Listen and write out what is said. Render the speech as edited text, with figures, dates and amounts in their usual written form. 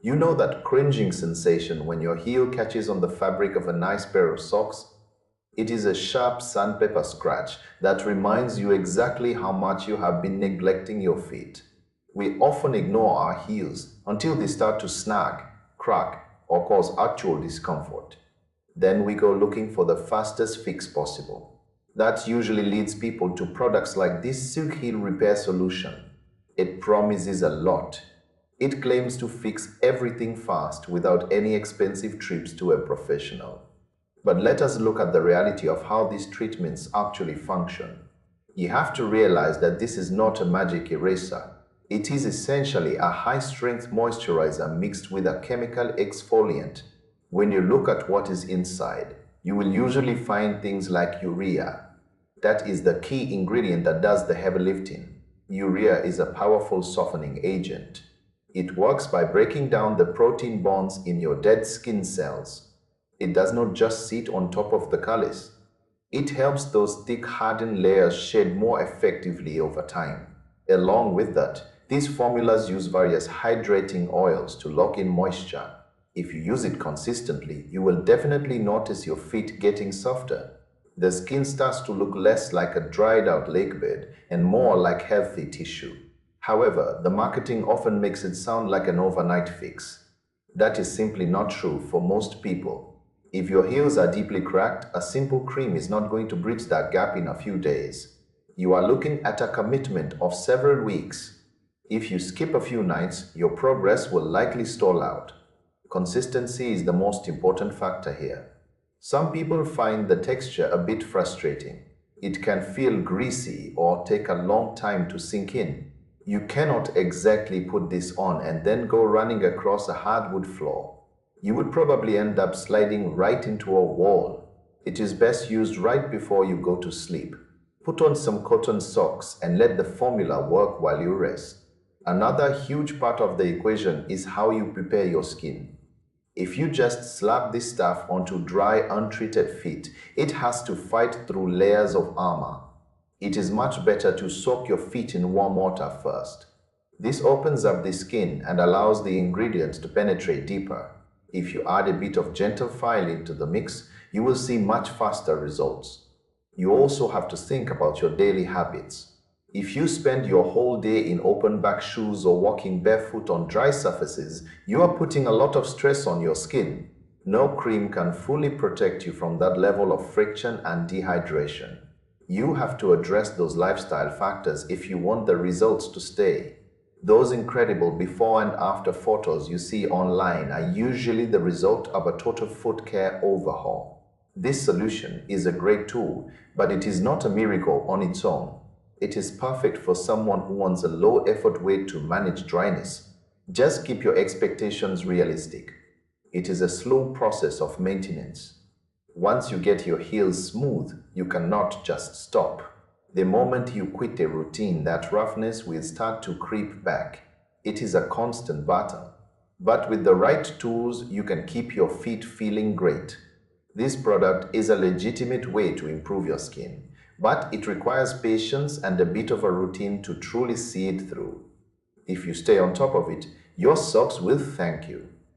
You know that cringing sensation when your heel catches on the fabric of a nice pair of socks? It is a sharp sandpaper scratch that reminds you exactly how much you have been neglecting your feet. We often ignore our heels until they start to snag, crack, or cause actual discomfort. Then we go looking for the fastest fix possible. That usually leads people to products like this Silk Heel Repair Solution. It promises a lot. It claims to fix everything fast without any expensive trips to a professional. But let us look at the reality of how these treatments actually function. You have to realize that this is not a magic eraser. It is essentially a high-strength moisturizer mixed with a chemical exfoliant. When you look at what is inside, you will usually find things like urea. That is the key ingredient that does the heavy lifting. Urea is a powerful softening agent. It works by breaking down the protein bonds in your dead skin cells. It does not just sit on top of the callus. It helps those thick hardened layers shed more effectively over time. Along with that, these formulas use various hydrating oils to lock in moisture. If you use it consistently, you will definitely notice your feet getting softer. The skin starts to look less like a dried out lake bed and more like healthy tissue. However, the marketing often makes it sound like an overnight fix. That is simply not true for most people. If your heels are deeply cracked, a simple cream is not going to bridge that gap in a few days. You are looking at a commitment of several weeks. If you skip a few nights, your progress will likely stall out. Consistency is the most important factor here. Some people find the texture a bit frustrating. It can feel greasy or take a long time to sink in. You cannot exactly put this on and then go running across a hardwood floor. You would probably end up sliding right into a wall. It is best used right before you go to sleep. Put on some cotton socks and let the formula work while you rest. Another huge part of the equation is how you prepare your skin. If you just slap this stuff onto dry, untreated feet, it has to fight through layers of armor. It is much better to soak your feet in warm water first. This opens up the skin and allows the ingredients to penetrate deeper. If you add a bit of gentle filing to the mix, you will see much faster results. You also have to think about your daily habits. If you spend your whole day in open-back shoes or walking barefoot on dry surfaces, you are putting a lot of stress on your skin. No cream can fully protect you from that level of friction and dehydration. You have to address those lifestyle factors if you want the results to stay. Those incredible before and after photos you see online are usually the result of a total foot care overhaul. This solution is a great tool, but it is not a miracle on its own. It is perfect for someone who wants a low-effort way to manage dryness. Just keep your expectations realistic. It is a slow process of maintenance. Once you get your heels smooth, you cannot just stop. The moment you quit a routine, that roughness will start to creep back. It is a constant battle. But with the right tools, you can keep your feet feeling great. This product is a legitimate way to improve your skin, but it requires patience and a bit of a routine to truly see it through. If you stay on top of it, your socks will thank you.